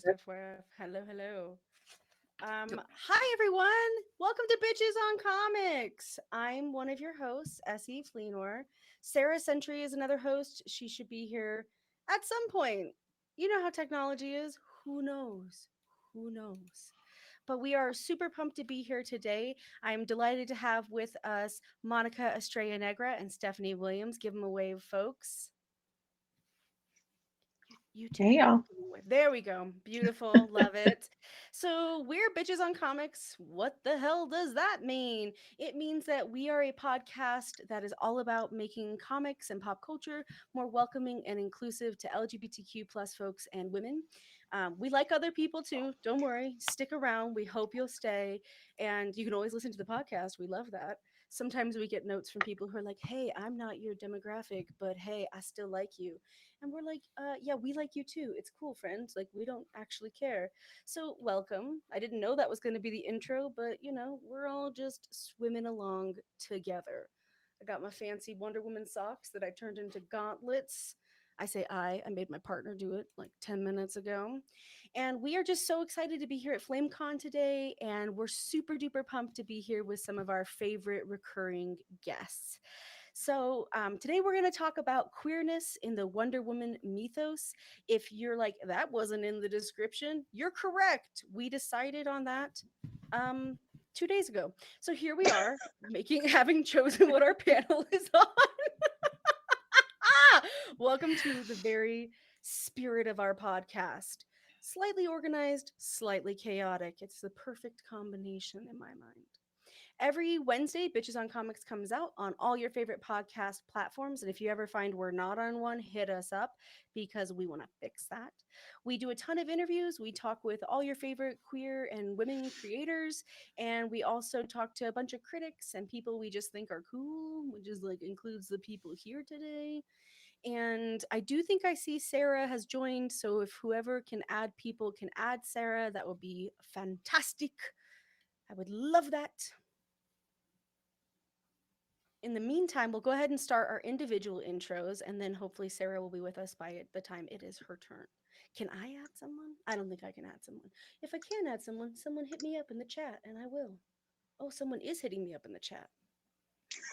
FF. Hello, hello. Hi everyone. Welcome to Bitches on Comics. I'm one of your hosts, Essie Fleenor. Sarah Sentry is another host. She should be here at some point. You know how technology is. Who knows? Who knows? But we are super pumped to be here today. I'm delighted to have with us Monika Estrella Negra and Stephanie Williams. Give them a wave, folks. You too. Hey y'all. There we go. Beautiful. Love it. So, we're Bitches on Comics. What the hell does that mean? It means that we are a podcast that is all about making comics and pop culture more welcoming and inclusive to LGBTQ plus folks and women. We like other people too. Don't worry. Stick around. We hope you'll stay. And you can always listen to the podcast. We love that. Sometimes we get notes from people who are like, hey, I'm not your demographic, but hey, I still like you. And we're like, yeah, we like you too. It's cool, friends. Like, we don't actually care. So, welcome. I didn't know that was going to be the intro, but we're all just swimming along together. I got my fancy Wonder Woman socks that I turned into gauntlets. I say I made my partner do it like 10 minutes ago. And we are just so excited to be here at FlameCon today. And we're super duper pumped to be here with some of our favorite recurring guests. So, today we're going to talk about queerness in the Wonder Woman mythos. If you're like, that wasn't in the description, you're correct. We decided on that 2 days ago. So here we are, having chosen what our panel is on. Welcome to the very spirit of our podcast. Slightly organized, slightly chaotic. It's the perfect combination in my mind. Every Wednesday, Bitches on Comics comes out on all your favorite podcast platforms. And if you ever find we're not on one, hit us up because we want to fix that. We do a ton of interviews. We talk with all your favorite queer and women creators. And we also talk to a bunch of critics and people we just think are cool, which is like includes the people here today. And I do think I see Sarah has joined. So if whoever can add people can add Sarah, that would be fantastic. I would love that. In the meantime, we'll go ahead and start our individual intros, and then hopefully Sarah will be with us by the time it is her turn. Can I add someone? I don't think I can add someone. If I can add someone, someone hit me up in the chat, and I will. Oh, someone is hitting me up in the chat.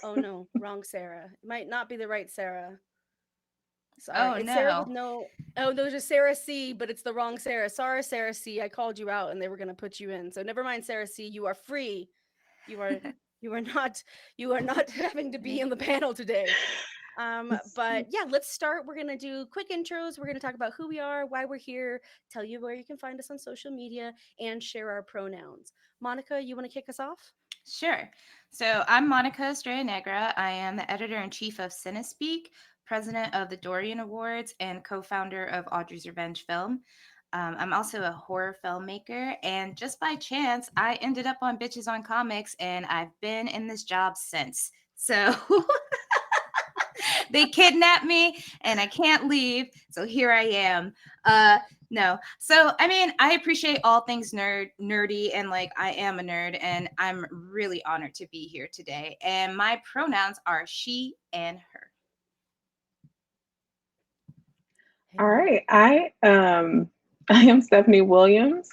Oh no, wrong Sarah. It might not be the right Sarah. Sorry, Oh it's Sarah with no. no. Oh, there's a Sarah C, but it's the wrong Sarah. Sorry, Sarah C. I called you out, and they were gonna put you in. So never mind, Sarah C. You are free. You are you are not you are not having to be in the panel today. But yeah, let's start. We're gonna do quick intros. We're gonna talk about who we are, why we're here, tell you where you can find us on social media, and share our pronouns. Monica, you want to kick us off? Sure. So I'm Monika Estrella Negra. I am the editor in chief of CineSpeak, president of the Dorian Awards, and co founder of Audre's Revenge Film. I'm also a horror filmmaker, and just by chance, I ended up on Bitches on Comics, and I've been in this job since. So they kidnapped me, and I can't leave. So here I am. No. So I mean, I appreciate all things nerdy, and like I am a nerd, and I'm really honored to be here today. And my pronouns are she and her. All Hey. right. I am Stephanie Williams.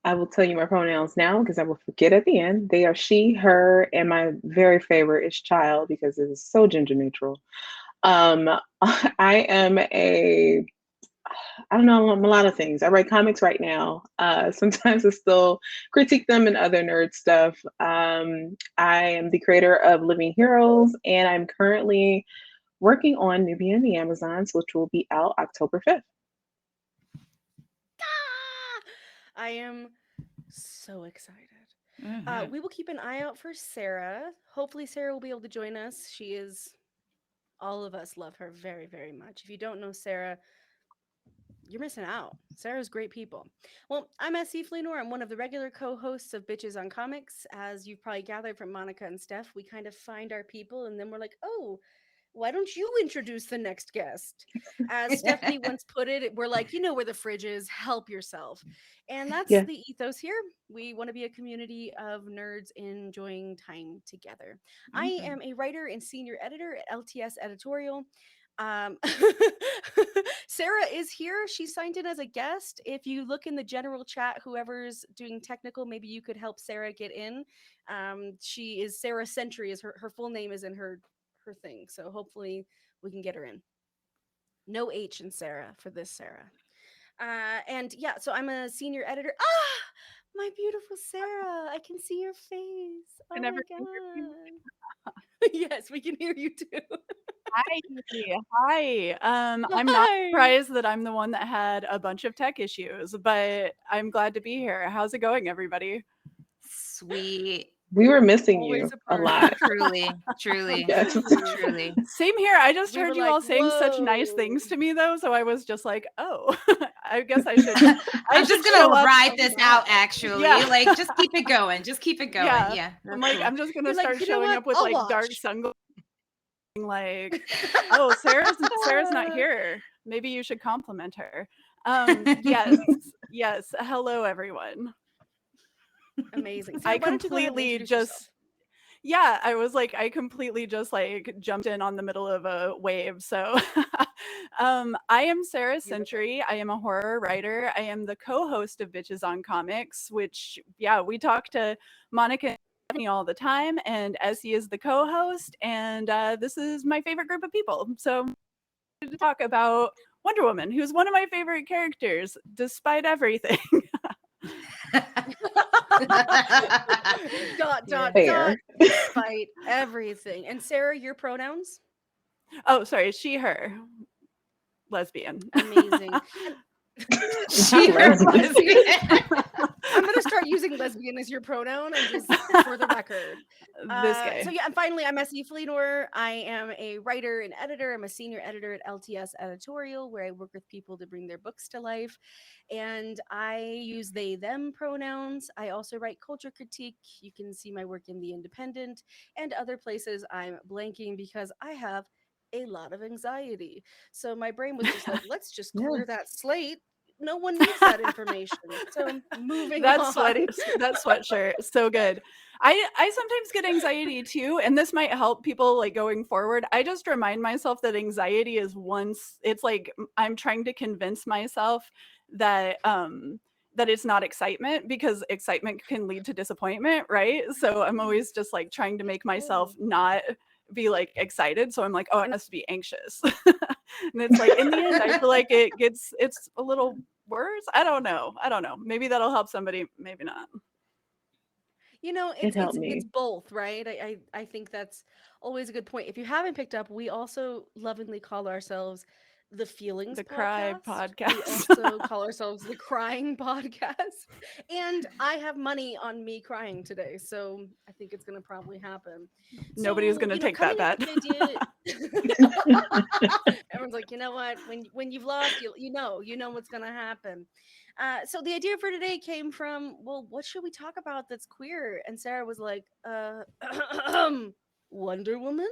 I will tell you my pronouns now because I will forget at the end. They are she, her, and my very favorite is child because it is so gender neutral. Um, I am I don't know, I'm a lot of things. I write comics right now. Sometimes I still critique them and other nerd stuff. I am the creator of Living Heroes, and I'm currently working on Nubia and the Amazons, which will be out October 5th. Ah! I am so excited. Mm-hmm. We will keep an eye out for Sarah. Hopefully, Sarah will be able to join us. She is, all of us love her very, very much. If you don't know Sarah, you're missing out. Sarah's great people. Well, I'm S.C. Fleenor. I'm one of the regular co hosts of Bitches on Comics. As you've probably gathered from Monica and Steph, we kind of find our people and then we're like, oh, why don't you introduce the next guest? As Stephanie once put it, we're like, you know where the fridge is, help yourself. And that's Yeah. the ethos here. We want to be a community of nerds enjoying time together. I Mm-hmm. am a writer and senior editor at LTS Editorial. Sara is here. She signed in as a guest. If you look in the general chat, whoever's doing technical, maybe you could help Sara get in. She is Sara Sentry, is her full name is in her thing. So hopefully we can get her in. No H in Sara for this Sara. And yeah, so I'm a senior editor. Ah, my beautiful Sara. I can see your face. Oh my god. Yes, we can hear you too. Hi. Hi. I'm not Hi. surprised that I'm the one that had a bunch of tech issues, but I'm glad to be here. How's it going, everybody? Sweet. We were missing Always you a a party. lot. Truly. Yes. Truly. Same here. I just We heard were you like, all saying such nice "Whoa." things to me, though, so I was just like, oh, I guess I should. I'm should just gonna show up ride and this not. out, actually. Yeah. Like, just keep it going. Just keep it going. Yeah. Yeah. I'm that's like, cool. I'm just gonna You're like, start "You know showing what? up with I'll like dark watch." sunglasses, like, oh, Sarah's not here. Maybe you should compliment her. Yes. Hello, everyone. Amazing. Sara, I why don't you go ahead and completely introduce just yourself? yeah, I was like, I completely just like jumped in on the middle of a wave. So I am Sara Beautiful. Sentry. I am a horror writer. I am the co-host of Bitches on Comics, which yeah, we talk to Monika and Stephanie all the time, and Essie is the co-host, and this is my favorite group of people. So to talk about Wonder Woman, who's one of my favorite characters, despite everything. Fair. Despite everything. And Sara, your pronouns? Oh, sorry, she, her. Lesbian. Amazing. She, her, lesbian. I'm gonna start using lesbian as your pronoun, and just for the record. This guy. So yeah, and finally, I'm Essie Fleenor. I am a writer and editor. I'm a senior editor at LTS Editorial, where I work with people to bring their books to life. And I use they, them pronouns. I also write culture critique. You can see my work in The Independent and other places. I'm blanking because I have a lot of anxiety. So my brain was just like, let's just clear that slate. No one needs that information. So moving that on. that sweatshirt, so good. I sometimes get anxiety too, and this might help people like going forward. I just remind myself that anxiety is it's like I'm trying to convince myself that that it's not excitement, because excitement can lead to disappointment, right? So I'm always just like trying to make myself not be like excited, so I'm like, oh, it has to be anxious. And it's like in the end I feel like it's a little worse. I don't know, maybe that'll help somebody, maybe not. You know, It helped me. it's both, right? I think that's always a good point. If you haven't picked up, we also lovingly call ourselves the Feelings The Cry We Podcast. also call ourselves the Crying Podcast. And I have money on me crying today, so I think it's gonna probably happen. Nobody's gonna take that bet. Everyone's like, you know what? When you've lost, you know what's gonna happen. So the idea for today came from, well, what should we talk about that's queer? And Sara was like, Wonder Woman?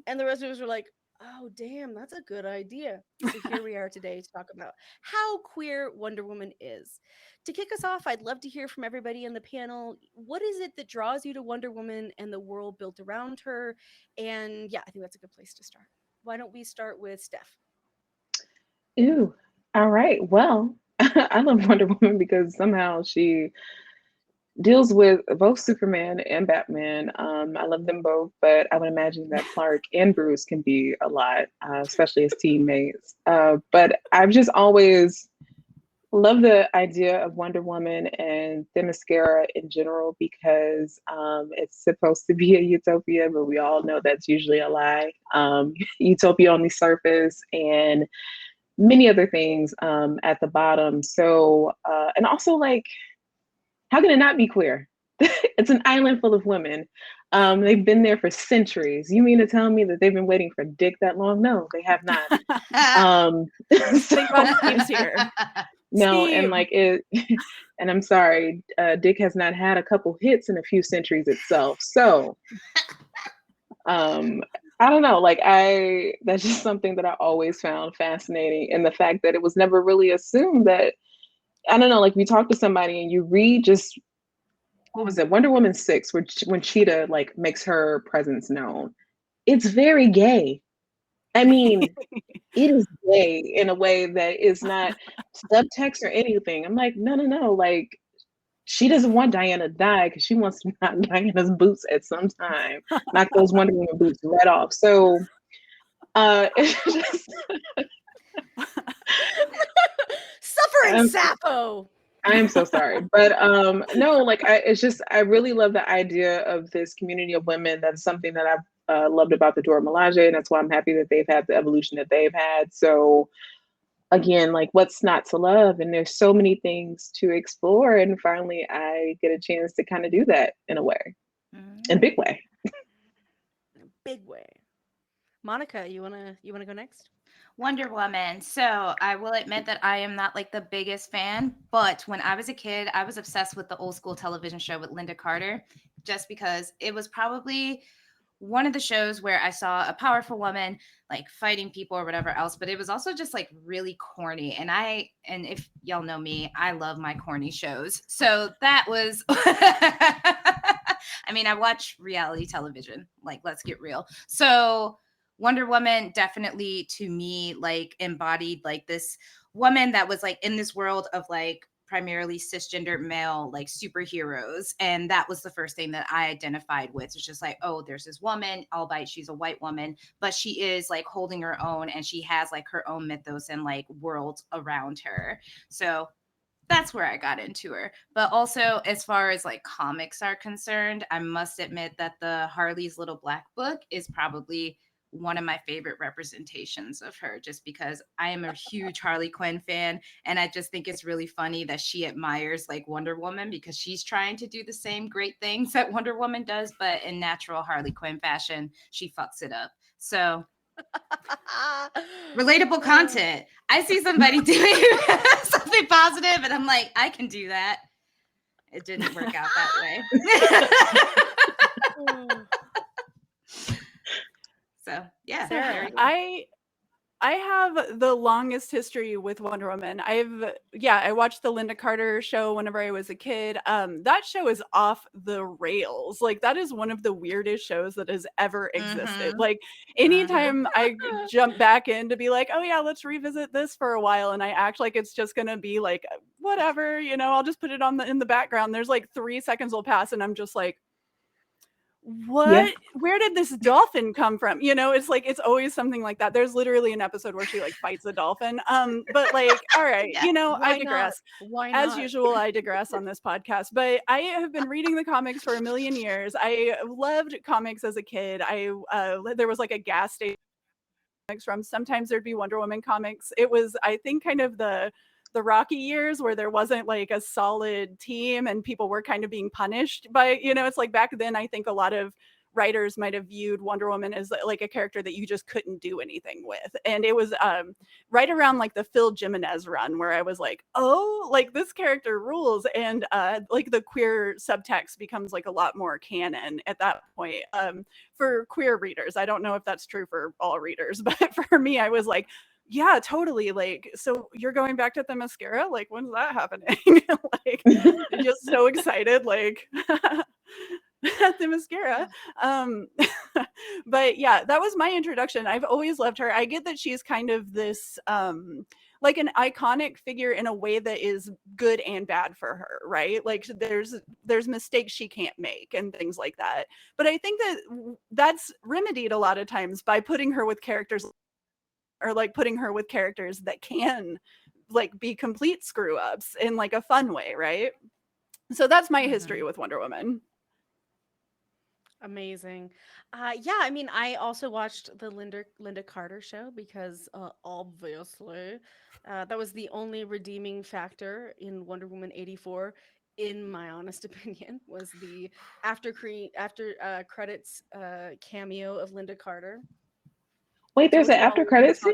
And the rest of us were like, oh, damn, that's a good idea. So here we are today to talk about how queer Wonder Woman is. To kick us off, I'd love to hear from everybody in the panel. What is it that draws you to Wonder Woman and the world built around her? And yeah, I think that's a good place to start. Why don't we start with Steph? Ooh, all right. Well, I love Wonder Woman because somehow she deals with both Superman and Batman. I love them both, but I would imagine that Clark and Bruce can be a lot, especially as teammates. But I've just always loved the idea of Wonder Woman and Themyscira in general, because it's supposed to be a utopia, but we all know that's usually a lie. Utopia on the surface, and many other things at the bottom. So, and also, like, how can it not be queer? It's an island full of women. They've been there for centuries. You mean to tell me that they've been waiting for Dick that long? No, they have not. Thank God Steve's here. No, Steve. and like it, and I'm sorry, Dick has not had a couple hits in a few centuries itself. So, I don't know, like that's just something that I always found fascinating, and the fact that it was never really assumed that, I don't know, like we talk to somebody and you read just, what was it, Wonder Woman 6, when Cheetah like makes her presence known. It's very gay. I mean, it is gay in a way that is not subtext or anything. I'm like, no, no, no. Like, she doesn't want Diana to die because she wants to knock Diana's boots at some time, knock those Wonder Woman boots right off. So, it's just, Suffering I'm, Sappho. I am so sorry, but no, like it's just I really love the idea of this community of women. That's something that I've loved about the Dora Milaje, and that's why I'm happy that they've had the evolution that they've had. So again, like what's not to love? And there's so many things to explore, and finally I get a chance to kind of do that in a way, in a big way. In a big way. Monica, you wanna go next? Wonder Woman. So I will admit that I am not like the biggest fan, but when I was a kid, I was obsessed with the old school television show with Linda Carter, just because it was probably one of the shows where I saw a powerful woman like fighting people or whatever else, but it was also just like really corny. And if y'all know me, I love my corny shows. So that was I mean, I watch reality television, like let's get real. So Wonder Woman definitely to me like embodied like this woman that was like in this world of like primarily cisgender male like superheroes, and that was the first thing that I identified with. It's just like, oh, there's this woman, albeit she's a white woman, but she is like holding her own and she has like her own mythos and like world around her. So that's where I got into her. But also, as far as like comics are concerned, I must admit that the Harley's Little Black Book is probably one of my favorite representations of her, just because I am a huge Harley Quinn fan. And I just think it's really funny that she admires like Wonder Woman because she's trying to do the same great things that Wonder Woman does, but in natural Harley Quinn fashion, she fucks it up. So relatable content. I see somebody doing something positive and I'm like, I can do that. It didn't work out that way. So yeah, Sarah. I have the longest history with Wonder Woman. I watched the Linda Carter show whenever I was a kid. That show is off the rails. Like that is one of the weirdest shows that has ever existed. Like anytime I jump back in to be like, oh yeah, let's revisit this for a while, and I act like it's just gonna be like whatever, I'll just put it in the background. There's like 3 seconds will pass, and I'm just like, what, where did this dolphin come from? It's like it's always something like that. There's literally an episode where she like fights a dolphin, but like, all right, I digress. Why not? As usual, I digress on this podcast, but I have been reading the comics for a million years. I loved comics as a kid. There was like a gas station from, sometimes there'd be Wonder Woman comics. It was, I think, kind of the Rocky years where there wasn't like a solid team and people were kind of being punished by, it's like back then, I think a lot of writers might have viewed Wonder Woman as like a character that you just couldn't do anything with. And it was right around like the Phil Jimenez run where I was like, oh, like this character rules. And like the queer subtext becomes like a lot more canon at that point for queer readers. I don't know if that's true for all readers, but for me, I was like, yeah, totally. Like, so you're going back to the mascara? Like, when's that happening? Like, just so excited, like, at the mascara. But yeah, that was my introduction. I've always loved her. I get that she's kind of this, like an iconic figure in a way that is good and bad for her, right? Like there's mistakes she can't make and things like that. But I think that that's remedied a lot of times by putting her with characters that can like be complete screw ups in like a fun way, right? So that's my history with Wonder Woman. Amazing. Yeah, I mean, I also watched the Linda Carter show because obviously that was the only redeeming factor in Wonder Woman 84, in my honest opinion, was the after credits cameo of Linda Carter. Wait, there's an after credits scene?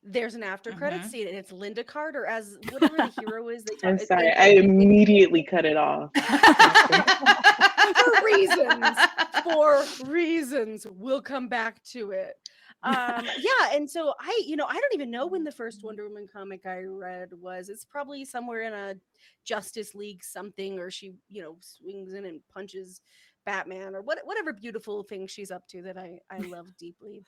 There's an after credits scene, and it's Linda Carter as whatever the hero is. I'm sorry, I immediately cut it off. For reasons, we'll come back to it. Yeah, and so I don't even know when the first Wonder Woman comic I read was. It's probably somewhere in a Justice League something, or she swings in and punches Batman, or whatever beautiful thing she's up to that I love deeply.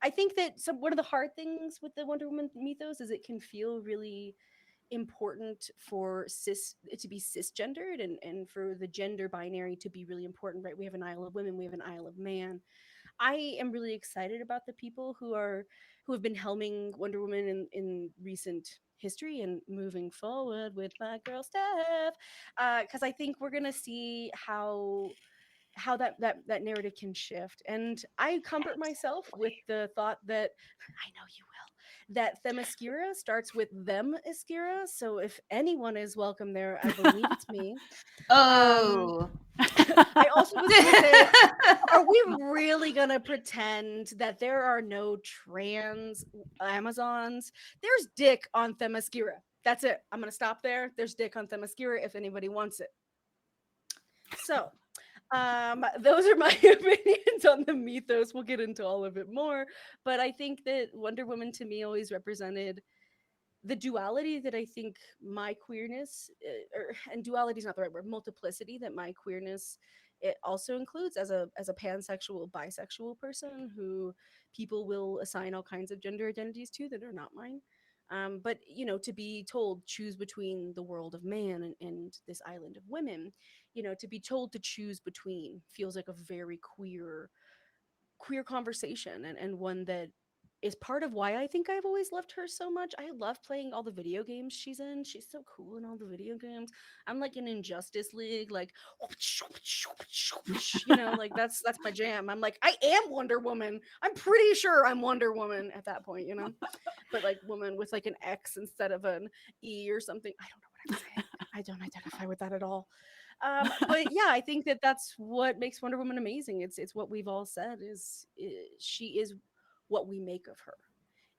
I think that one of the hard things with the Wonder Woman mythos is it can feel really important for cis to be cisgendered, and for the gender binary to be really important, right? We have an aisle of women, we have an aisle of man. I am really excited about the people who have been helming Wonder Woman in recent history and moving forward with my girl Steph, because I think we're gonna see how that narrative can shift. And I comfort myself with the thought that I know you will, that Themyscira starts with them Iskira. So if anyone is welcome there, I believe it's me. Oh. I also was gonna say, are we really gonna pretend that there are no trans Amazons? There's dick on Themyscira. That's it. I'm gonna stop there. There's dick on Themyscira if anybody wants it. So those are my opinions on the mythos. We'll get into all of it more, but I think that Wonder Woman to me always represented the duality that I think my queerness, and duality is not the right word, multiplicity that my queerness it also includes as a pansexual, bisexual person who people will assign all kinds of gender identities to that are not mine. But to be told choose between the world of man and this island of women, to be told to choose between feels like a very queer conversation, and one that is part of why I think I've always loved her so much. I love playing all the video games she's in. She's so cool in all the video games. I'm like in Injustice League, like like that's my jam. I'm like, I am Wonder Woman. I'm pretty sure I'm Wonder Woman at that point. But like woman with like an X instead of an E or something. I don't know what I'm saying. I don't identify with that at all. But yeah, I think that that's what makes Wonder Woman amazing. It's what we've all said is she is what we make of her,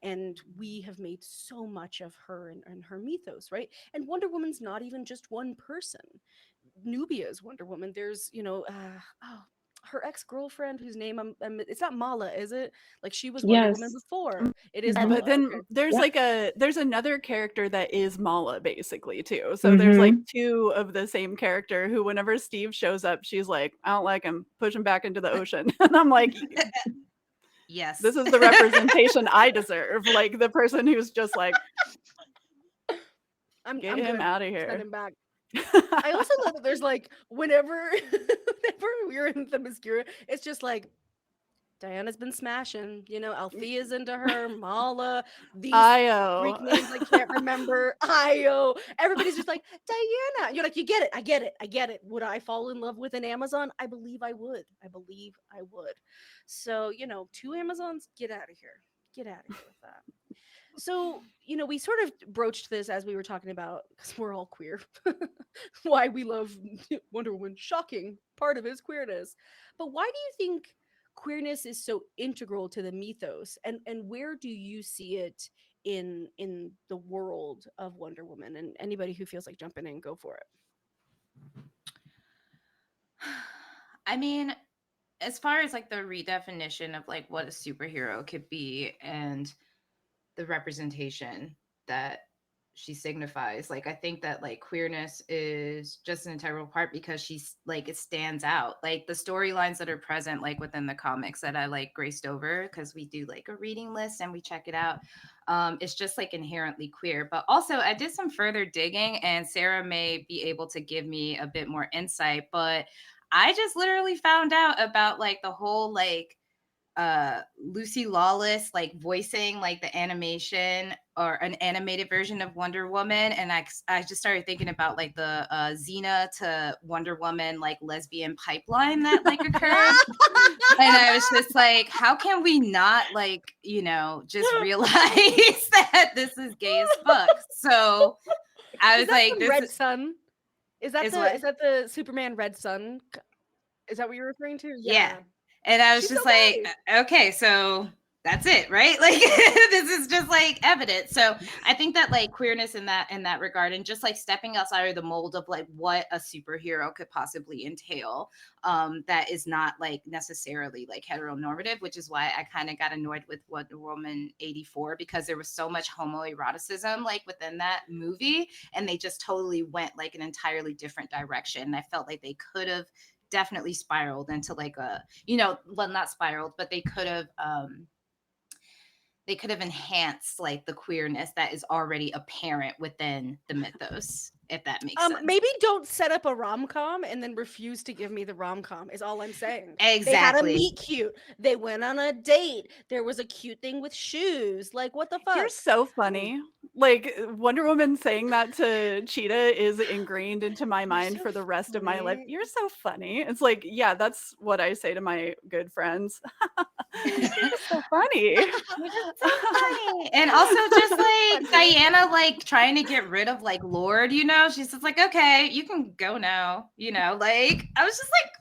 and we have made so much of her and her mythos, right? And Wonder Woman's not even just one person. Nubia's Wonder Woman. There's her ex-girlfriend whose name it's not Mala, is it? Like she was Wonder Woman Yes. before. It is Mhm. Mala. But then Okay. there's Yep. there's another character that is Mala basically too. So there's like Mhm. two of the same character who whenever Steve shows up, she's like, I don't like him, push him back into the ocean. And I'm like, Yes. this is the representation I deserve. Like the person who's just like, I'm get him good. out of Send here. him back. I also love that there's like whenever we're in the Themyscira, it's just like Diana's been smashing, Althea's into her, Mala, these Greek Io. names I can't remember, Io. Everybody's just like, Diana. You're like, you get it, I get it, I get it. Would I fall in love with an Amazon? I believe I would. I believe I would. So, two Amazons, get out of here. Get out of here with that. So, we sort of broached this as we were talking about, because we're all queer, why we love Wonder Woman. Shocking part of his queerness. But why do you think queerness is so integral to the mythos? And where do you see it in the world of Wonder Woman? And anybody who feels like jumping in, go for it. I mean, as far as like the redefinition of like what a superhero could be and the representation that she signifies, like I think that like queerness is just an integral part because she's like it stands out, like the storylines that are present like within the comics that I like graced over because we do like a reading list and we check it out. It's just like inherently queer. But also I did some further digging and Sarah may be able to give me a bit more insight, but I just literally found out about like the whole like Lucy Lawless like voicing like the animation or an animated version of Wonder Woman, and I just started thinking about like the Xena to Wonder Woman like lesbian pipeline that like occurred, and I was just like, how can we not like just realize that this is gay as fuck? So I was Is that like, from this Red Sun? Is that is what. the Superman Red Sun? Is that what you're referring to? Yeah. Yeah. And I was She's so just like, gay. okay, so that's it, right? Like this is just like evidence. So I think that like queerness in that regard and just like stepping outside of the mold of like what a superhero could possibly entail, that is not like necessarily like heteronormative, which is why I kind of got annoyed with Wonder Woman 84 because there was so much homoeroticism like within that movie and they just totally went like an entirely different direction. And I felt like they could have definitely spiraled into like a well, not spiraled, but they could have they could have enhanced like the queerness that is already apparent within the mythos, if that makes sense. Maybe don't set up a rom-com and then refuse to give me the rom-com is all I'm saying. Exactly. They had a meet cute. They went on a date. There was a cute thing with shoes. Like, what the fuck? You're so funny. Like, Wonder Woman saying that to Cheetah is ingrained into my mind so for the rest of my life. funny. You're so funny. It's like, yeah, that's what I say to my good friends. You're just so funny. You're just so funny. And also just like Diana like trying to get rid of like Lord, you know, she's just like, okay, you can go now, you know, like I was just like,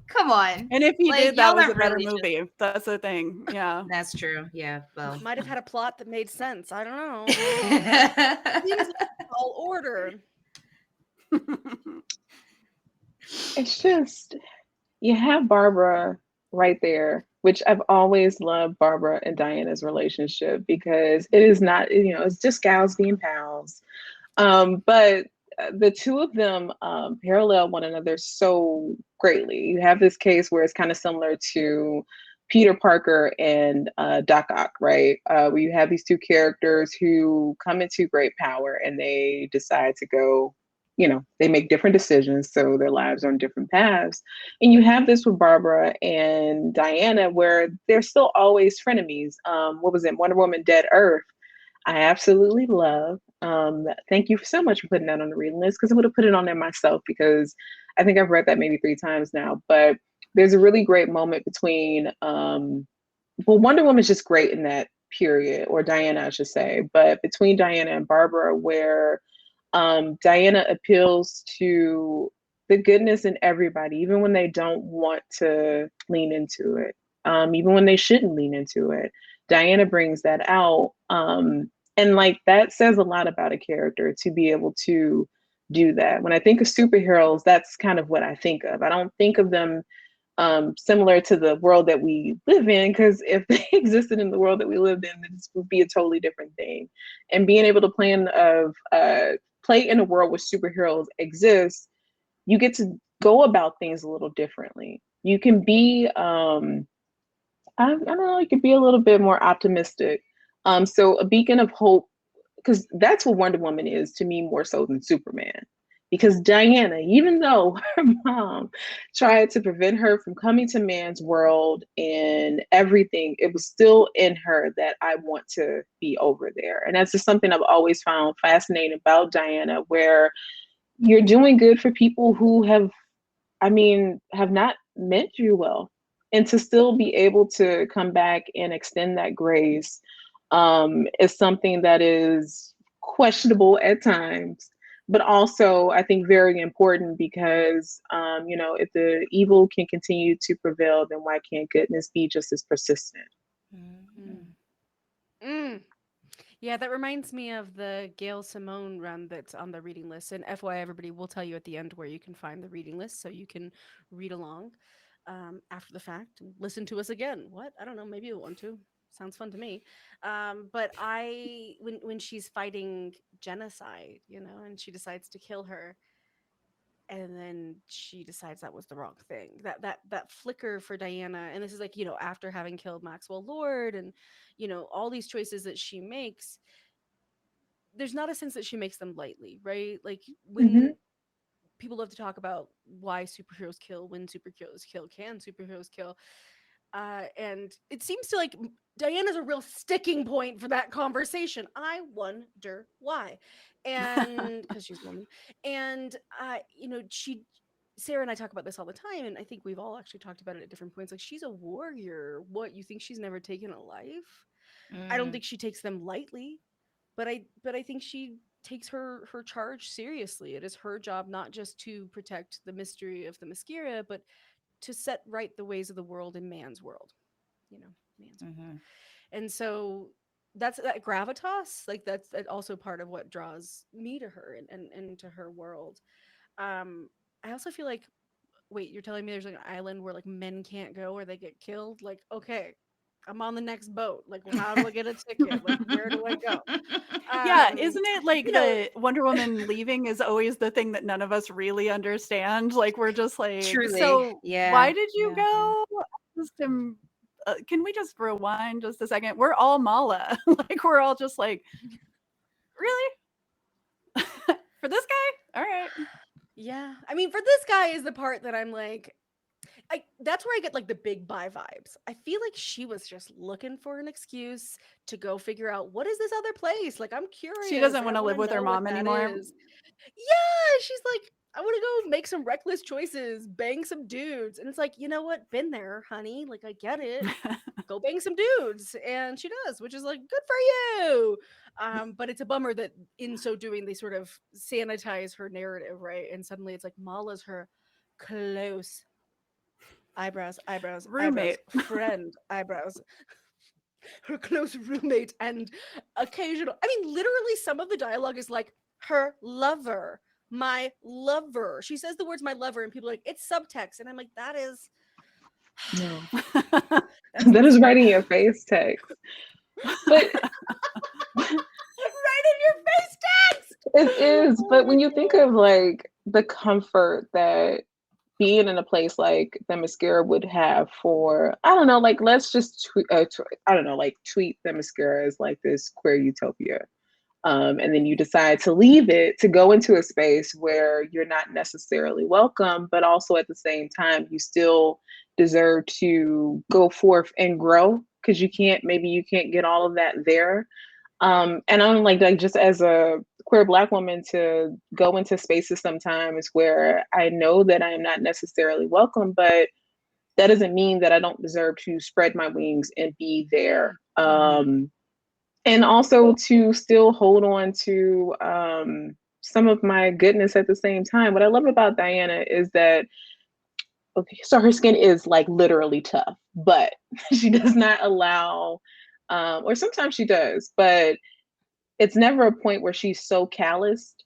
come on. And if he Like, did, that y'all was are a better really just- movie. That's the thing. Yeah. That's true. Yeah. Well, Might have had a plot that made sense. I don't know. Things in all order. It's just, you have Barbara right there, which I've always loved Barbara and Diana's relationship because it is not, you know, it's just gals being pals. But the two of them parallel one another so greatly. You have this case where it's kind of similar to Peter Parker and Doc Ock, right? Where you have these two characters who come into great power and they decide to go, you know, they make different decisions, so their lives are on different paths. And you have this with Barbara and Diana, where they're still always frenemies. What was it? Wonder Woman Dead Earth. I absolutely love. Thank you so much for putting that on the reading list because I would have put it on there myself because I think I've read that maybe 3 times now. But there's a really great moment between, well, Wonder Woman's just great in that period, or Diana, I should say, but between Diana and Barbara, where Diana appeals to the goodness in everybody, even when they don't want to lean into it, even when they shouldn't lean into it. Diana brings that out. And like that says a lot about a character to be able to do that. When I think of superheroes, that's kind of what I think of. I don't think of them similar to the world that we live in, because if they existed in the world that we lived in, this would be a totally different thing. And being able to play in a world where superheroes exist, you get to go about things a little differently. You can be, I don't know, you could be a little bit more optimistic. So a beacon of hope, because that's what Wonder Woman is to me more so than Superman. Because Diana, even though her mom tried to prevent her from coming to man's world and everything, it was still in her that I want to be over there. And that's just something I've always found fascinating about Diana, where you're doing good for people who have not meant you well. And to still be able to come back and extend that grace is something that is questionable at times, but also I think very important because, if the evil can continue to prevail, then why can't goodness be just as persistent? Yeah, that reminds me of the Gail Simone run that's on the reading list. And FYI, everybody, we'll tell you at the end where you can find the reading list so you can read along after the fact and listen to us again. What? I don't know. Maybe you'll want to. Sounds fun to me. But when she's fighting genocide, and she decides to kill her, and then she decides that was the wrong thing. That flicker for Diana, and this is like, after having killed Maxwell Lord and, all these choices that she makes, there's not a sense that she makes them lightly, right? Like when people love to talk about why superheroes kill, when superheroes kill, can superheroes kill? And it seems to like Diana's a real sticking point for that conversation. I wonder why. And because she's a woman. And Sara and I talk about this all the time, and I think we've all actually talked about it at different points. Like, she's a warrior. What, you think she's never taken a life? I don't think she takes them lightly, but I think she takes her charge seriously. It is her job not just to protect the mystery of the Mascara, but to set right the ways of the world in man's world, man's world. And so that's that gravitas, like that's also part of what draws me to her and to her world. I also feel like, wait, you're telling me there's like an island where like men can't go or they get killed? Like, okay, I'm on the next boat. Like, how do I get a ticket? Like, where do I go? Yeah, isn't it like the Wonder Woman leaving is always the thing that none of us really understand? Like, we're just like, Truly, so yeah. why did you go? I just am can we just rewind just a second? We're all Mala. Like, we're all just like, really? For this guy? All right. Yeah. I mean, for this guy is the part that I'm like, that's where I get like the big bi vibes. I feel like she was just looking for an excuse to go figure out what is this other place. Like, I'm curious. She doesn't like, want I to live wanna with her know what mom that anymore. is. Yeah, she's like, I want to go make some reckless choices, bang some dudes. And it's like, you know what? Been there, honey. Like, I get it. Go bang some dudes. And she does, which is like, good for you. But it's a bummer that in so doing, they sort of sanitize her narrative, right? And suddenly it's like Mala's her close eyebrows, Roommate. friend, eyebrows, her close roommate, and occasional. I mean, literally, some of the dialogue is like her lover, my lover. She says the words "my lover," and people are like, it's subtext, and I'm like, that is No. that's That is right in your face text. But right in your face text. it is. Oh But my when you think God. of like the comfort that being in a place like the mascara would have for, I don't know, like let's just I don't know, like tweet the mascara as like this queer utopia. And then you decide to leave it to go into a space where you're not necessarily welcome, but also at the same time, you still deserve to go forth and grow because maybe you can't get all of that there. And I'm like just as a queer Black woman to go into spaces sometimes where I know that I am not necessarily welcome, but that doesn't mean that I don't deserve to spread my wings and be there. And also to still hold on to some of my goodness at the same time. What I love about Diana is that, okay, so her skin is like literally tough, but she does not allow, or sometimes she does, but it's never a point where she's so calloused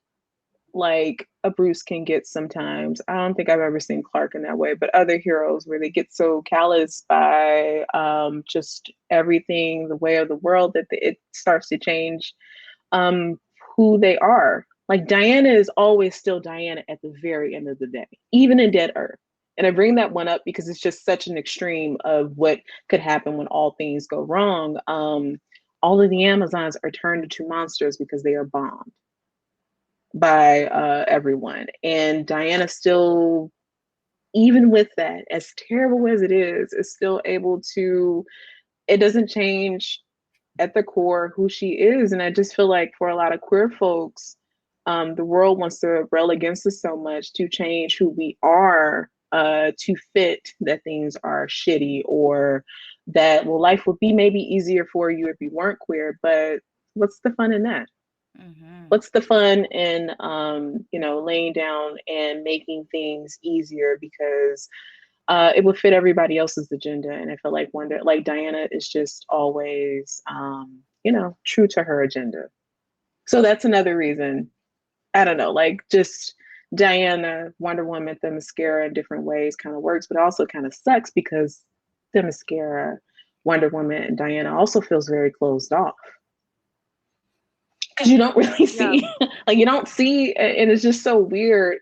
like a Bruce can get sometimes. I don't think I've ever seen Clark in that way, but other heroes where they get so callous by just everything, the way of the world, that it starts to change who they are. Like Diana is always still Diana at the very end of the day, even in Dead Earth. And I bring that one up because it's just such an extreme of what could happen when all things go wrong. All of the Amazons are turned into monsters because they are bombed by everyone. And Diana still, even with that, as terrible as it is still able to, it doesn't change at the core who she is. And I just feel like for a lot of queer folks, the world wants to rail against us so much to change who we are to fit that things are shitty, or that, well, life would be maybe easier for you if you weren't queer. But what's the fun in that? What's the fun in laying down and making things easier because it would fit everybody else's agenda? And I feel like Diana is just always true to her agenda. So that's another reason. I don't know, like just Diana, Wonder Woman, the mascara in different ways kind of works, but also kind of sucks because the mascara, Wonder Woman, and Diana also feels very closed off. Because you don't really see, like you don't see, and it's just so weird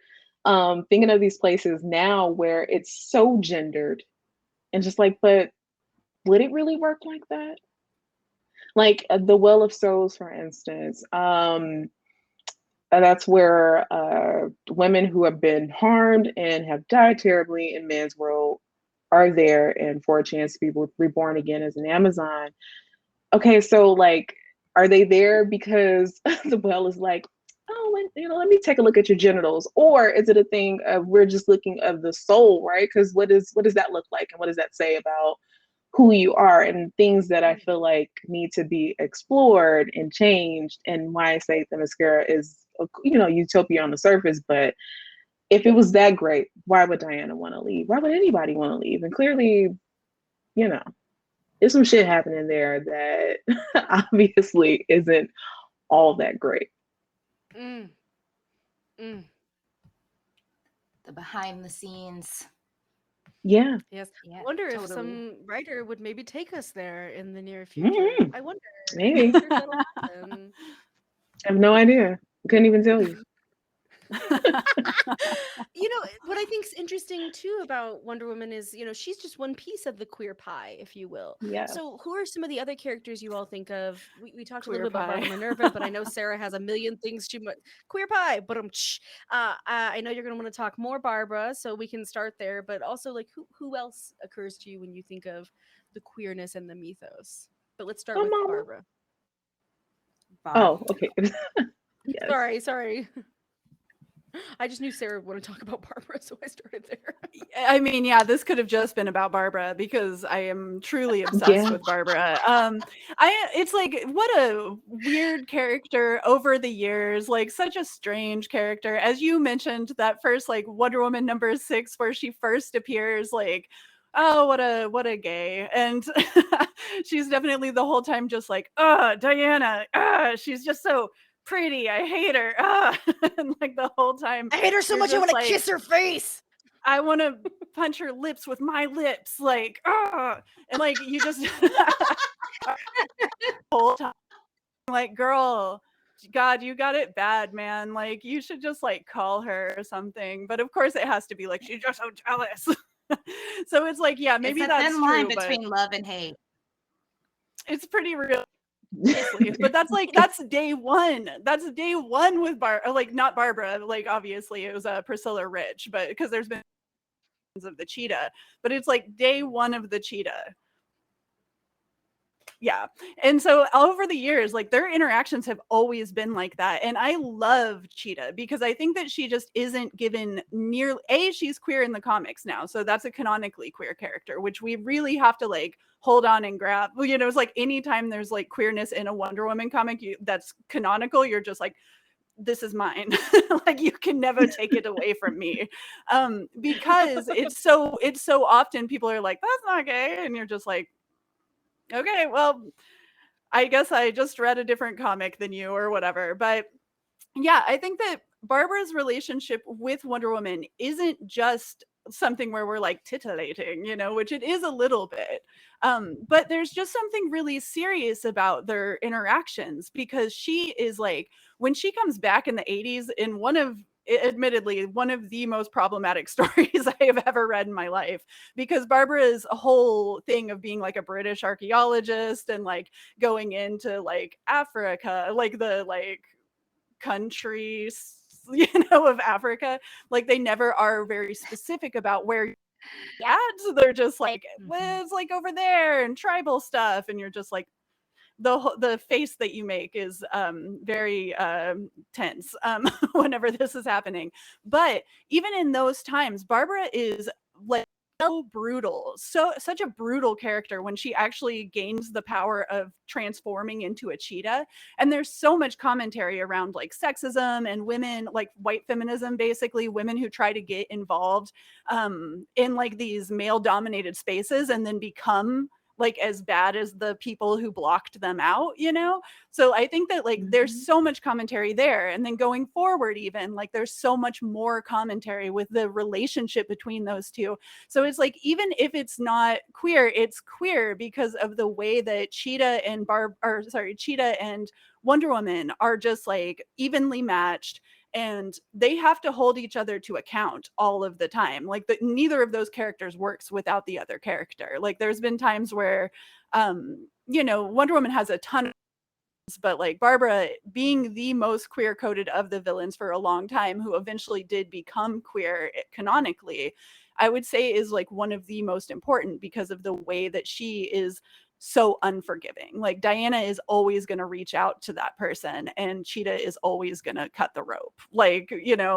thinking of these places now where it's so gendered and just like, but would it really work like that? Like the Well of Souls, for instance, that's where women who have been harmed and have died terribly in man's world are there, and for a chance to be reborn again as an Amazon. Okay, so like, are they there because the well is like, oh, let me take a look at your genitals? Or is it a thing of we're just looking of the soul, right? Because what does that look like? And what does that say about who you are? And things that I feel like need to be explored and changed. And why I say the mascara is, utopia on the surface. But if it was that great, why would Diana want to leave? Why would anybody want to leave? And clearly, there's some shit happening there that obviously isn't all that great. The behind the scenes. Yeah. Yes. Yeah, I wonder if totally. some writer would maybe take us there in the near future. I wonder. Maybe. I wonder if that'll happen. I have no idea. Couldn't even tell you. What I think's interesting too about Wonder Woman is, she's just one piece of the queer pie, if you will. Yes. So, who are some of the other characters you all think of? We talked a Queer little bit about pie. Barbara Minerva, but I know Sarah has a million things she might. Queer pie, but I know you're going to want to talk more Barbara, so we can start there. But also, like, who else occurs to you when you think of the queerness and the mythos? But let's start My with mama. Barbara. Oh, okay. Yes. Sorry. I just knew Sarah would want to talk about Barbara, so I started there. I mean, yeah, this could have just been about Barbara because I am truly obsessed Yeah. with Barbara. It's like, what a weird character over the years, like such a strange character. As you mentioned, that first like Wonder Woman #6 where she first appears, like, oh, what a gay. And she's definitely the whole time just like, Diana, she's just so pretty. I hate her. And like the whole time I hate her so you're much I just want to like, kiss her face. I want to punch her lips with my lips, like, and like you just whole time, like, girl, God, you got it bad, man. Like, you should just like call her or something. But of course, it has to be like she's just so jealous. So it's like, yeah, maybe it's a that's thin line true, but between love and hate. it's pretty real. But that's day one. That's day one with like not Barbara. Like obviously it was Priscilla Rich, but because there's been of the cheetah, but it's like day one of the cheetah. Yeah. And so over the years, like their interactions have always been like that. And I love Cheetah because I think that she just isn't given she's queer in the comics now. So that's a canonically queer character, which we really have to like hold on and grab. It's like anytime there's like queerness in a Wonder Woman comic that's canonical, you're just like, this is mine. Like you can never take it away from me. Because it's so often people are like, that's not gay. And you're just like, okay, well, I guess I just read a different comic than you or whatever. But yeah, I think that Barbara's relationship with Wonder Woman isn't just something where we're like titillating, which it is a little bit. But there's just something really serious about their interactions because she is like, when she comes back in the 80s in admittedly one of the most problematic stories I have ever read in my life, because Barbara's whole thing of being like a British archaeologist and like going into like Africa, like the like countries of Africa, like they never are very specific about where so they're just like, well, it's like over there and tribal stuff, and you're just like, the face that you make is very tense whenever this is happening. But even in those times, Barbara is like so brutal, such a brutal character when she actually gains the power of transforming into a cheetah. And there's so much commentary around like sexism and women, like white feminism, basically women who try to get involved in like these male dominated spaces and then become like as bad as the people who blocked them out, So I think that like there's so much commentary there. And then going forward, even like there's so much more commentary with the relationship between those two. So it's like, even if it's not queer, it's queer because of the way that Cheetah and Wonder Woman are just like evenly matched. And they have to hold each other to account all of the time. Like neither of those characters works without the other character. Like there's been times where, Wonder Woman has a ton of, but like Barbara being the most queer coded of the villains for a long time, who eventually did become queer canonically, I would say is like one of the most important because of the way that she is so unforgiving. Like Diana is always going to reach out to that person and Cheetah is always going to cut the rope. Like,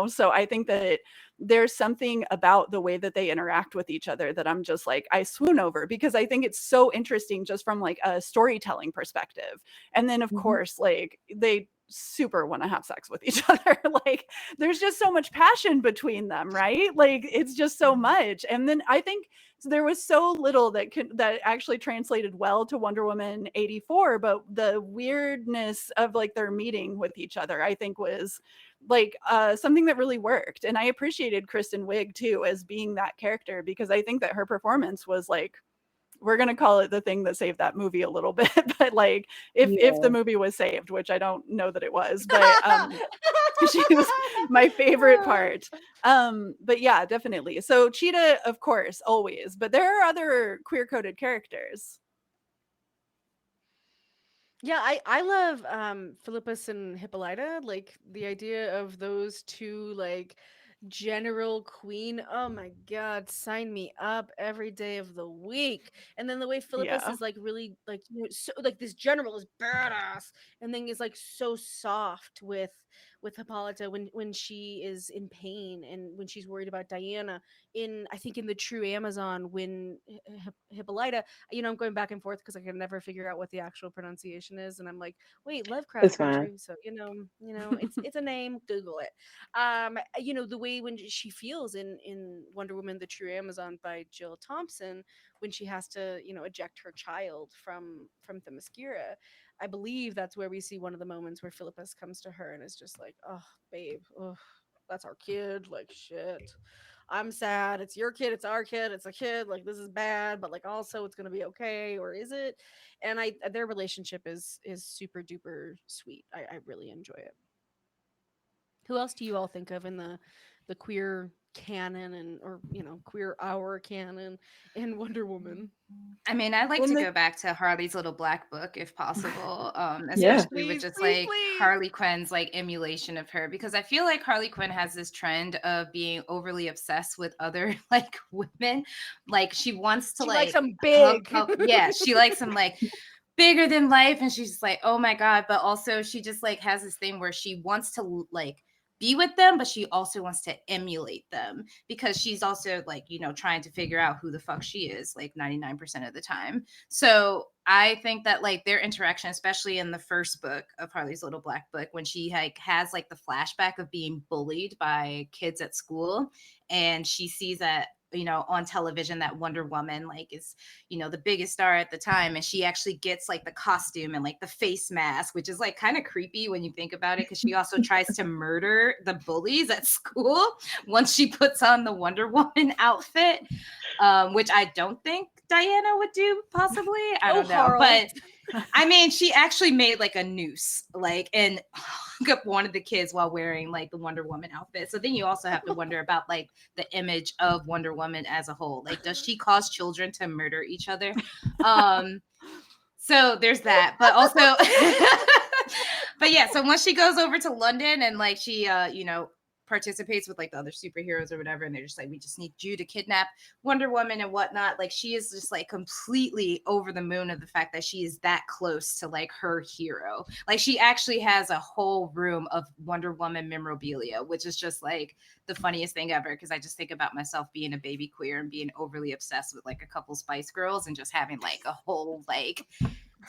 so I think that there's something about the way that they interact with each other that I'm just like, I swoon over because I think it's so interesting just from like a storytelling perspective. And then of course, like they super want to have sex with each other. Like there's just so much passion between them, right? Like it's just so much. And then I think there was so little that actually translated well to Wonder Woman 84, but the weirdness of like their meeting with each other, I think was like something that really worked. And I appreciated Kristen Wiig too as being that character because I think that her performance was like, we're going to call it the thing that saved that movie a little bit, but like if the movie was saved, which I don't know that it was, but She was my favorite part. But yeah, definitely. So Cheetah, of course, always. But there are other queer-coded characters. Yeah, I love Philippus and Hippolyta, like the idea of those two like general queen. Oh my god, sign me up every day of the week. And then the way Philippus Yeah. is like really like so like this general is badass and then is like so soft with Hippolyta when she is in pain and when she's worried about Diana in I think in the True Amazon when Hippolyta, I'm going back and forth because I can never figure out what the actual pronunciation is, and I'm like, wait, Lovecraft It's fine. Country. So it's a name. Google it. The way when she feels in Wonder Woman: The True Amazon by Jill Thompson when she has to eject her child from Themyscira. I believe that's where we see one of the moments where Philippus comes to her and is just like, oh, babe, oh, that's our kid. Like shit. I'm sad. It's your kid. It's our kid. It's a kid. Like this is bad, but like also it's gonna be okay, or is it? And their relationship is super duper sweet. I really enjoy it. Who else do you all think of in the queer canon and or queer hour canon in Wonder Woman? I mean, I'd like In to the go back to Harley's Little Black Book if possible, Yeah. especially with Please, just please, like please. Harley Quinn's like emulation of her, because I feel like Harley Quinn has this trend of being overly obsessed with other like women. Like she wants to She likes like them big. yeah, she likes them like bigger than life, and she's just like, oh my god. But also she just like has this thing where she wants to like be with them, but she also wants to emulate them because she's also like trying to figure out who the fuck she is like 99% of the time. So I think that like their interaction, especially in the first book of Harley's Little Black Book, when she like has like the flashback of being bullied by kids at school, and she sees that on television that Wonder Woman like is the biggest star at the time, and she actually gets like the costume and like the face mask, which is like kind of creepy when you think about it, because she also tries to murder the bullies at school once she puts on the Wonder Woman outfit, which I don't think Diana would do possibly. I don't know, Harl. but I mean, she actually made like a noose, like, and hung up one of the kids while wearing like the Wonder Woman outfit. So then you also have to wonder about like the image of Wonder Woman as a whole. Like, does she cause children to murder each other? So there's that, but also, but yeah. So once she goes over to London and like she, participates with like the other superheroes or whatever, and they're just like, we just need you to kidnap Wonder Woman and whatnot. Like she is just like completely over the moon of the fact that she is that close to like her hero. Like she actually has a whole room of Wonder Woman memorabilia, which is just like the funniest thing ever, because I just think about myself being a baby queer and being overly obsessed with like a couple Spice Girls and just having like a whole like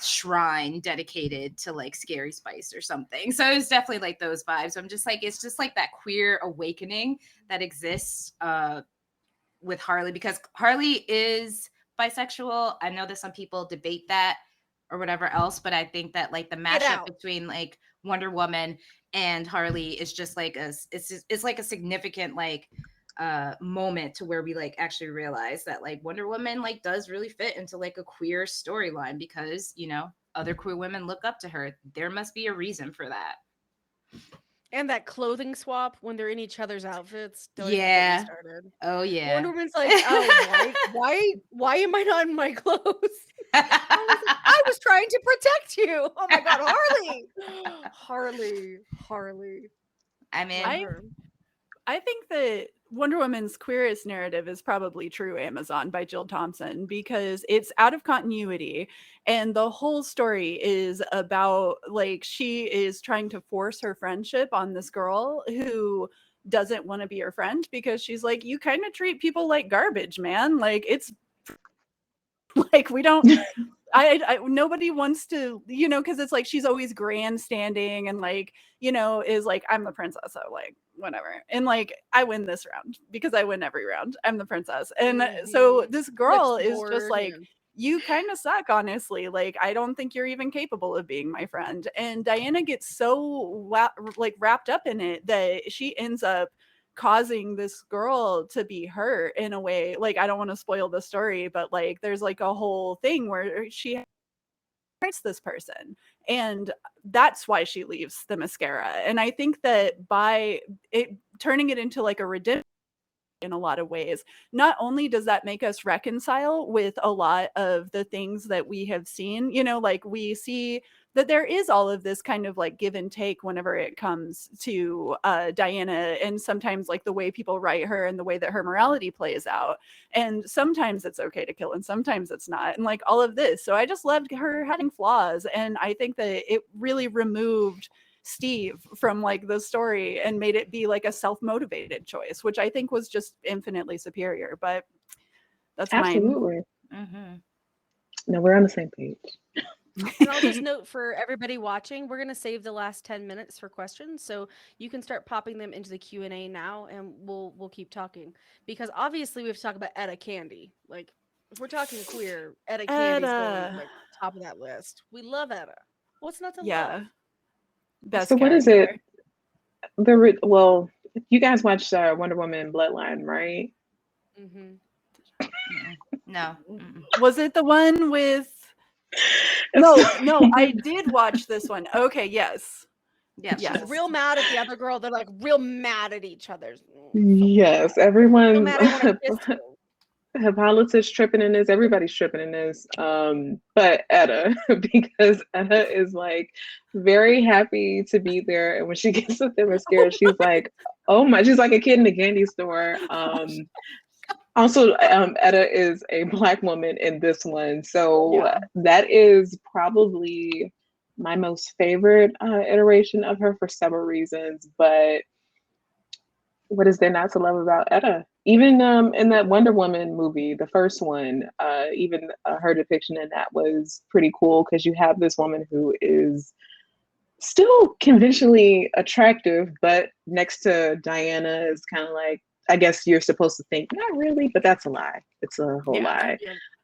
shrine dedicated to like Scary Spice or something. So it's definitely like those vibes. I'm just like, it's just like that queer awakening that exists with Harley, because Harley is bisexual. I know that some people debate that or whatever else, but I think that like the mashup between like Wonder Woman and Harley is just like it's like a significant like moment to where we like actually realize that like Wonder Woman like does really fit into like a queer storyline, because other queer women look up to her. There must be a reason for that. And that clothing swap when they're in each other's outfits. Don't even get me Yeah. started. Oh yeah. Wonder Woman's like, oh, why am I not in my clothes? I was trying to protect you. Oh my god, Harley. I mean, I think that Wonder Woman's queerest narrative is probably True Amazon by Jill Thompson, because it's out of continuity and the whole story is about like she is trying to force her friendship on this girl who doesn't want to be her friend, because she's like, you kind of treat people like garbage, man. Like it's like we don't I nobody wants to, because it's like she's always grandstanding and like, is like, I'm the princess, so like whatever. And like I win this round because I win every round. I'm the princess. And so this girl is just like, you kind of suck, honestly. Like, I don't think you're even capable of being my friend. And Diana gets so like wrapped up in it that she ends up causing this girl to be hurt in a way. Like, I don't want to spoil the story, but like there's like a whole thing where she likes this person, and that's why she leaves the mascara. And I think that by it turning it into like a redemption in a lot of ways, not only does that make us reconcile with a lot of the things that we have seen, you know, like we see that there is all of this kind of like give and take whenever it comes to Diana, and sometimes like the way people write her and the way that her morality plays out. And sometimes it's okay to kill and sometimes it's not. And like all of this. So I just loved her having flaws. And I think that it really removed Steve from like the story and made it be like a self-motivated choice, which I think was just infinitely superior. But that's Absolutely. Mhm. No, we're on the same page. And I'll just note for everybody watching, we're going to save the last 10 minutes for questions, so you can start popping them into the Q&A now, and we'll keep talking, because obviously we have to talk about Etta Candy. Like, if we're talking queer, Etta Candy's going like top of that list. We love Etta. What's not to love? Best So what is character. it? Well, you guys watched Wonder Woman Bloodline, right? Mm-hmm. No. Mm-mm. Was it the one with No, I did watch this one. Okay, yes. Yeah. Yes. She's real mad at the other girl. They're like real mad at each other. Yes, So everyone's mad I want to kiss you. Hippolyta's tripping in this. Everybody's tripping in this. But Etta, because Etta is like very happy to be there, and when she gets with the mascara, she's like, "Oh my!" She's like a kid in a candy store. Also, Etta is a Black woman in this one, so that is probably my most favorite iteration of her for several reasons. But what is there not to love about Etta? Even in that Wonder Woman movie, the first one, even her depiction in that was pretty cool, because you have this woman who is still conventionally attractive, but next to Diana is kind of like, I guess you're supposed to think, not really, but that's a lie. It's a whole lie.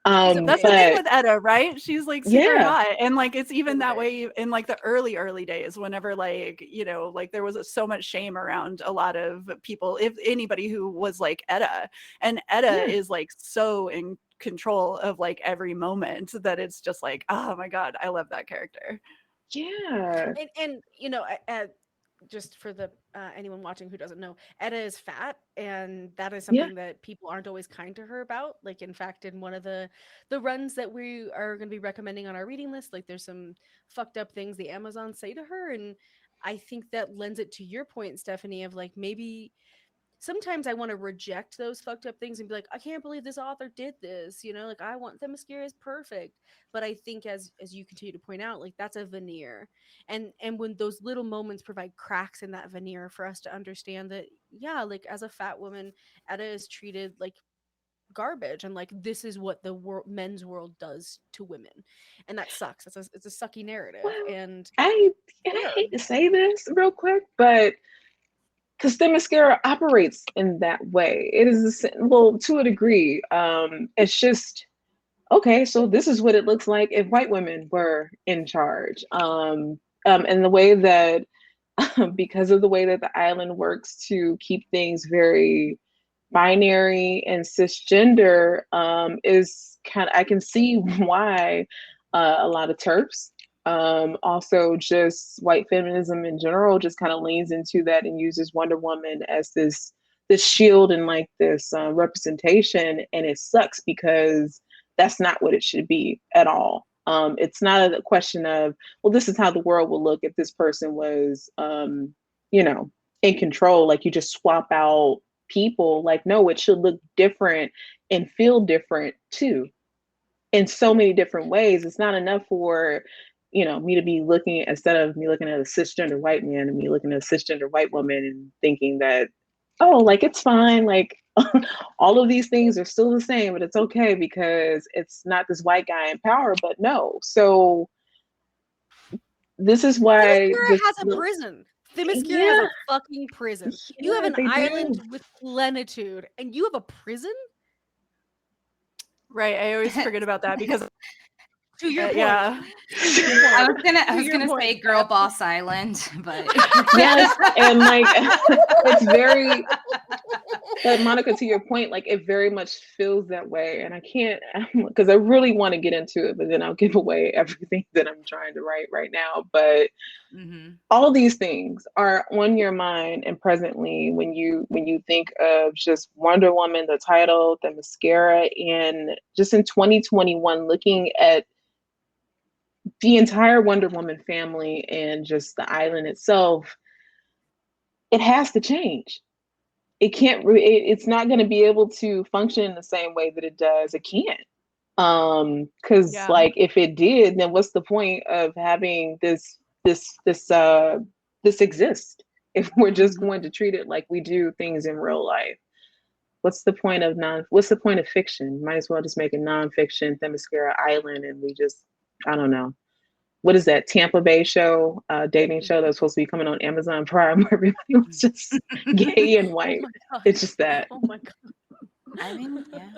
That's the thing with Etta, right? She's like super hot, and like it's even that way in like the early days, whenever like, you know, like there was so much shame around a lot of people, if anybody who was like Etta, and Etta is like so in control of like every moment that it's just like, oh my god, I love that character. And you know, just for the anyone watching who doesn't know, Etta is fat, and that is something that people aren't always kind to her about. Like, in fact, in one of the runs that we are going to be recommending on our reading list, like there's some fucked up things the Amazons say to her, and I think that lends it to your point, Stephanie, of like maybe sometimes I want to reject those fucked up things and be like, I can't believe this author did this, you know, like I want the mascara is perfect. But I think as you continue to point out, like that's a veneer. And when those little moments provide cracks in that veneer for us to understand that, yeah, like as a fat woman, Etta is treated like garbage, and like this is what the men's world does to women, and that sucks. It's a sucky narrative. Well, And I hate to say this real quick, but because the mascara operates in that way. It is well, to a degree. It's just okay. So this is what it looks like if white women were in charge. And the way that, because of the way that the island works to keep things very binary and cisgender, is kind of, I can see why a lot of TERFs, also just white feminism in general, just kind of leans into that and uses Wonder Woman as this shield and like this representation, and it sucks because that's not what it should be at all. It's not a question of, well, this is how the world will look if this person was, you know, in control. Like you just swap out people. Like, no, it should look different and feel different too, in so many different ways. It's not enough for, you know, me to be looking, instead of me looking at a cisgender white man and me looking at a cisgender white woman and thinking that, oh, like it's fine, like all of these things are still the same, but it's okay because it's not this white guy in power. But no, so this is why Themyscira has a prison. Themyscira has a fucking prison. You have an island with plenitude, and you have a prison? Right, I always forget about that because To your point. Yeah. To your point. I was To your gonna point, say Girl Steph. Boss Island, but Yes, and like it's very, but Monica, to your point, like it very much feels that way, and I can't because I really want to get into it, but then I'll give away everything that I'm trying to write right now. But Mhm. all these things are on your mind and presently when you think of just Wonder Woman, the title, the mascara, and just in 2021, looking at the entire Wonder Woman family and just the island itself, it has to change. It can't it's not going to be able to function in the same way that it does. It can't, because Yeah. like if it did, then what's the point of having this exist if we're just going to treat it like we do things in real life? What's the point of fiction? Might as well just make a nonfiction Themyscira Island, and we just, I don't know, what is that Tampa Bay show, dating show that's supposed to be coming on Amazon Prime, where everybody was just gay and Oh white. my god. It's just that. Oh my god. I mean, yeah.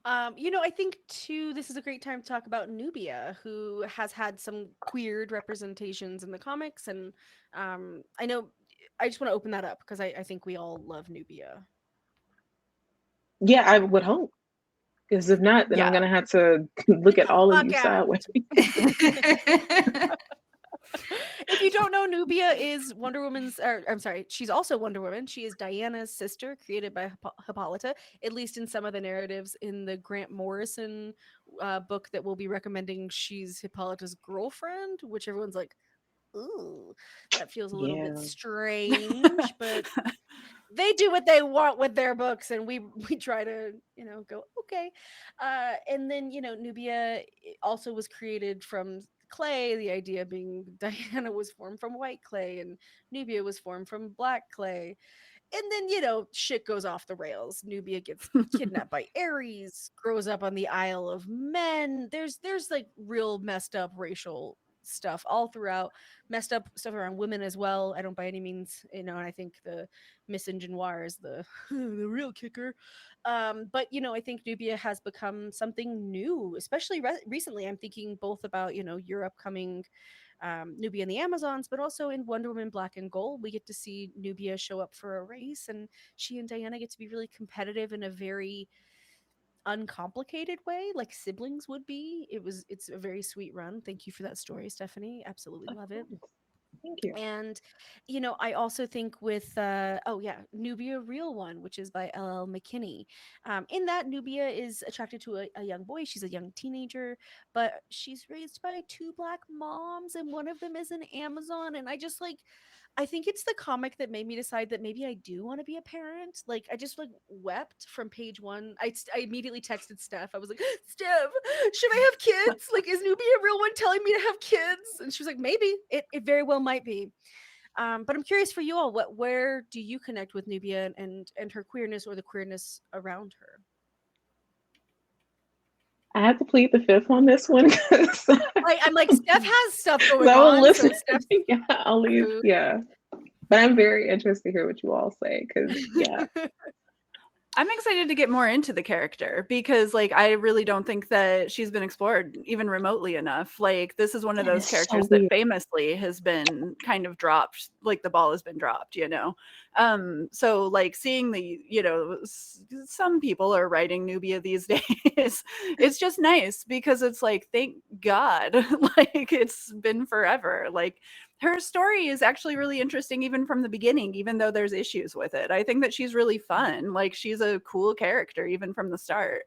I think too, this is a great time to talk about Nubia, who has had some queer representations in the comics, and I know I just want to open that up because I think we all love Nubia. Yeah, I would hope. Because if not, then I'm Yeah. gonna have to look Get at the all of fuck you out. sideways. If you don't know, Nubia is Wonder Woman's, or I'm sorry, she's also Wonder Woman. She is Diana's sister, created by Hippolyta, at least in some of the narratives in the Grant Morrison book that we'll be recommending. She's Hippolyta's girlfriend, which everyone's like, ooh, that feels a little bit Yeah. strange, but they do what they want with their books, and we try to go okay. And then Nubia also was created from clay, the idea being Diana was formed from white clay and Nubia was formed from black clay. And then shit goes off the rails. Nubia gets kidnapped by Ares, grows up on the Isle of Men. There's like real messed up racial stuff all throughout, messed up stuff around women as well. I don't by any means, and I think the misogynoir is the the real kicker. But I think Nubia has become something new, especially recently. I'm thinking both about your upcoming Nubia and the Amazons, but also in Wonder Woman Black and Gold, we get to see Nubia show up for a race, and she and Diana get to be really competitive in a very uncomplicated way, like siblings would be. It's a very sweet run. Thank you for that story, Stephanie. Absolutely Of love it. course. Thank you. And I also think with oh yeah, Nubia Real One, which is by LL McKinney. In that, Nubia is attracted to a young boy. She's a young teenager, but she's raised by two black moms, and one of them is an Amazon. And I think it's the comic that made me decide that maybe I do want to be a parent. Like I just wept from page one. I immediately texted Steph. I was like, Steph, should I have kids? Like, is Nubia a real one telling me to have kids? And she was like, maybe. It very well might be. But I'm curious for you all, where do you connect with Nubia and her queerness or the queerness around her? I have to plead the fifth on this one because I'm like, Steph has stuff going I will on. listen. So Steph, Yeah, I'll leave. Yeah, but I'm very interested to hear what you all say because yeah. I'm excited to get more into the character because I really don't think that she's been explored even remotely enough. Like this is one of those characters that famously has been kind of dropped, like the ball has been dropped, So seeing some people are writing Nubia these days, it's just nice because it's like, thank God, it's been forever. Her story is actually really interesting even from the beginning, even though there's issues with it. I think that she's really fun. She's a cool character even from the start.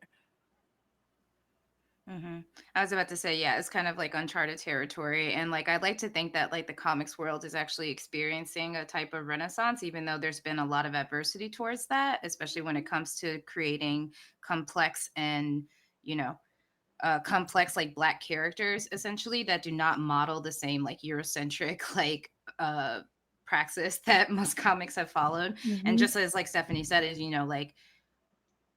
Mm-hmm. I was about to say, yeah, it's kind of like uncharted territory. And I'd like to think that the comics world is actually experiencing a type of renaissance, even though there's been a lot of adversity towards that, especially when it comes to creating complex and, complex black characters essentially that do not model the same Eurocentric praxis that most comics have followed. And just as Stephanie said, is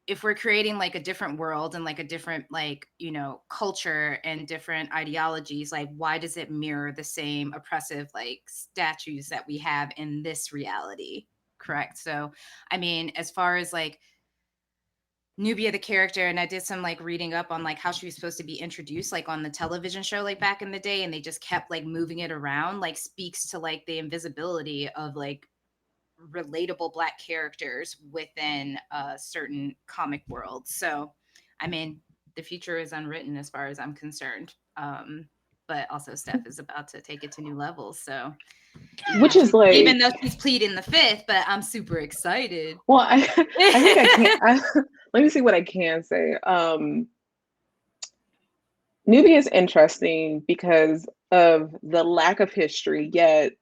if we're creating a different world and a different culture and different ideologies, why does it mirror the same oppressive statues that we have in this reality? Correct. So I mean, as far as Nubia the character, and I did some like reading up on like how she was supposed to be introduced like on the television show like back in the day, and they just kept like moving it around, like speaks to like the invisibility of like relatable Black characters within a certain comic world. So I mean, the future is unwritten as far as I'm concerned. But also Steph is about to take it to new levels, so which is like, even though she's pleading the fifth, but I'm super excited. well, I think I can't. Let me see what I can say. Nubia is interesting because of the lack of history, yet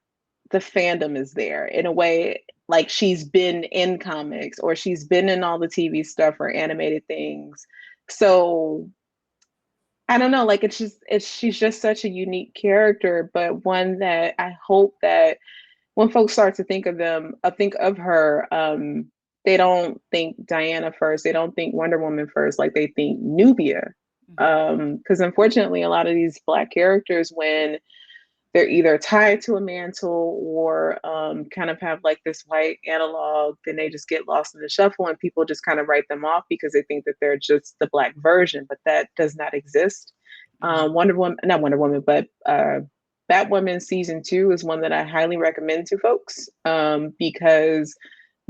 the fandom is there in a way. Like she's been in comics or she's been in all the TV stuff or animated things. So I don't know, like she's just such a unique character, but one that I hope that when folks start to think of her, they don't think Diana first. They don't think Wonder Woman first. Like they think Nubia. Because unfortunately, a lot of these Black characters, when they're either tied to a mantle or kind of have like this white analog, then they just get lost in the shuffle and people just kind of write them off because they think that they're just the Black version, but that does not exist. Wonder Woman, not Wonder Woman, but Batwoman Season 2 is one that I highly recommend to folks because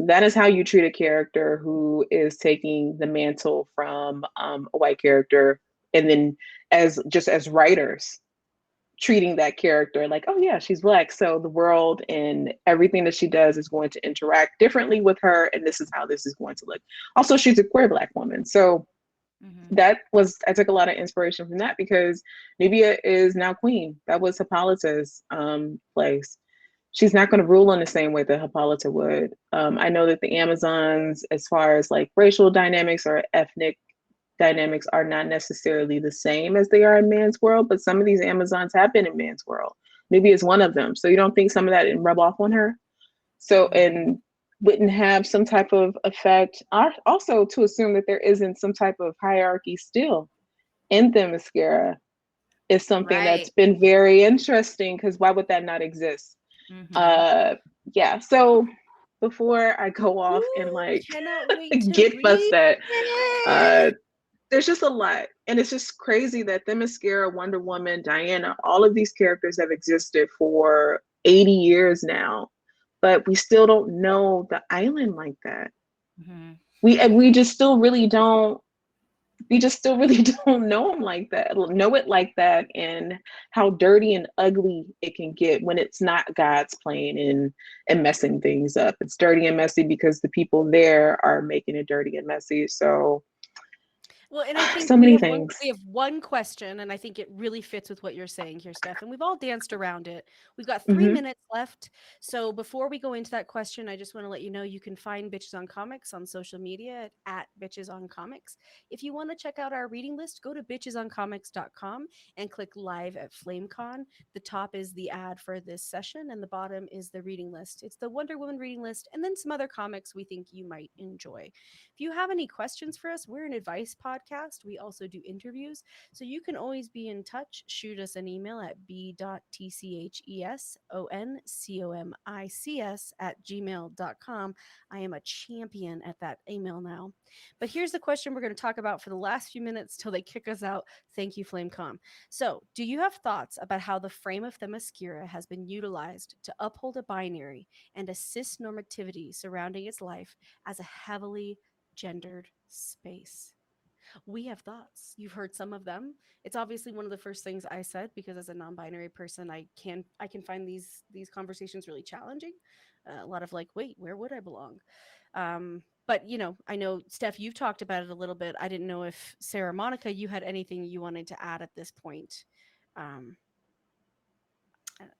that is how you treat a character who is taking the mantle from a white character, and then as writers treating that character like, oh yeah, she's Black, so the world and everything that she does is going to interact differently with her, and this is how this is going to look. Also, she's a queer Black woman, so I took a lot of inspiration from that because Nubia is now queen. That was Hippolyta's place. She's not going to rule in the same way that Hippolyta would. I know that the Amazons, as far as like racial dynamics or ethnic dynamics, are not necessarily the same as they are in man's world, but some of these Amazons have been in man's world. Nubia is one of them. So you don't think some of that didn't rub off on her? So, and wouldn't have some type of effect. Also, to assume that there isn't some type of hierarchy still in Themyscira is something that's been very interesting, because why would that not exist? Yeah, so before I go off and like get fussed at, there's just a lot. And it's just crazy that Themyscira, Wonder Woman, Diana, all of these characters have existed for 80 years now, but we still don't know the island like that. We just still really don't know them like that, know it like that, and how dirty and ugly it can get when it's not God's playing and messing things up. It's dirty and messy because the people there are making it dirty and messy. So well, and I think so many things. We have one question, and I think it really fits with what you're saying here, Steph. And we've all danced around it. We've got 3 minutes left. So before we go into that question, I just want to let you know you can find Bitches on Comics on social media at Bitches on Comics. If you want to check out our reading list, go to bitchesoncomics.com and click live at FlameCon. The top is the ad for this session, and the bottom is the reading list. It's the Wonder Woman reading list, and then some other comics we think you might enjoy. If you have any questions for us, we're an advice podcast. We also do interviews. So you can always be in touch. Shoot us an email at b.tchesoncomics@gmail.com. I am a champion at that email now. But here's the question we're going to talk about for the last few minutes till they kick us out. Thank you, FlameCon. So, do you have thoughts about how the frame of Themyscira has been utilized to uphold a binary and a cis normativity surrounding its life as a heavily gendered space? We have thoughts. You've heard some of them. It's obviously one of the first things I said because as a non-binary person, I can find these conversations really challenging. A lot of like, wait, where would I belong? But I know Steph, you've talked about it a little bit. I didn't know if Sarah, Monica, you had anything you wanted to add at this point,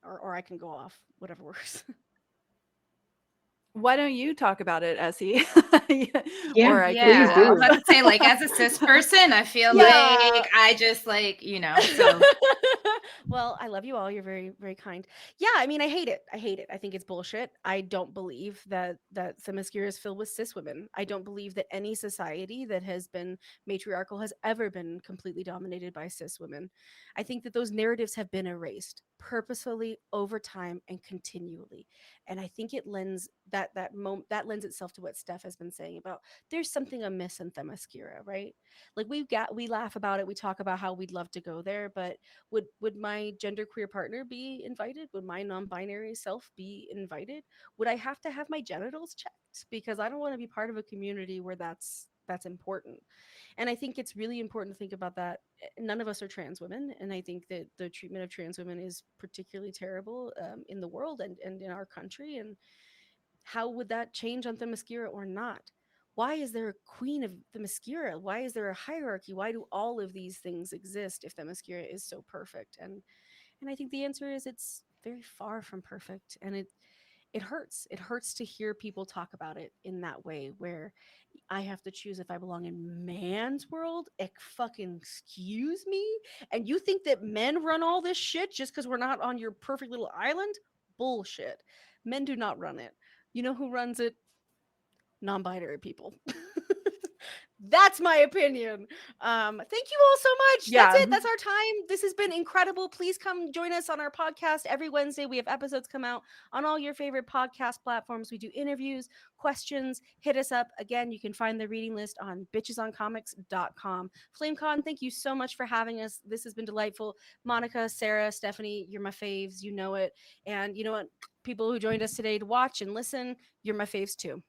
or I can go off, whatever works. Why don't you talk about it, Essie? Yeah, or I yeah. please I was do. about to say, like, as a cis person, I feel like I just like, so. Well, I love you all. You're very, very kind. Yeah, I mean, I hate it. I think it's bullshit. I don't believe that Themyscira is filled with cis women. I don't believe that any society that has been matriarchal has ever been completely dominated by cis women. I think that those narratives have been erased purposefully over time and continually. And I think it lends that lends itself to what Steph has been saying about there's something amiss in Themyscira, right? Like we laugh about it, we talk about how we'd love to go there, but would my genderqueer partner be invited? Would my non-binary self be invited? Would I have to have my genitals checked? Because I don't want to be part of a community where that's important. And I think it's really important to think about that. None of us are trans women, and I think that the treatment of trans women is particularly terrible in the world and in our country. And how would that change on Themyscira or not? Why is there a queen of Themyscira? Why is there a hierarchy? Why do all of these things exist if Themyscira is so perfect? And I think the answer is it's very far from perfect, and it hurts. It hurts to hear people talk about it in that way, where I have to choose if I belong in man's world. Fucking excuse me? And you think that men run all this shit just because we're not on your perfect little island? Bullshit. Men do not run it. You know who runs it? Non-binary people. That's my opinion. Thank you all so much. That's Yeah. it. That's our time. This has been incredible. Please come join us on our podcast every Wednesday. We have episodes come out on all your favorite podcast platforms. We do interviews, questions. Hit us up. Again, you can find the reading list on bitchesoncomics.com. FlameCon, thank you so much for having us. This has been delightful. Monica, Sarah, Stephanie, you're my faves. You know it. And you know what? People who joined us today to watch and listen, you're my faves too.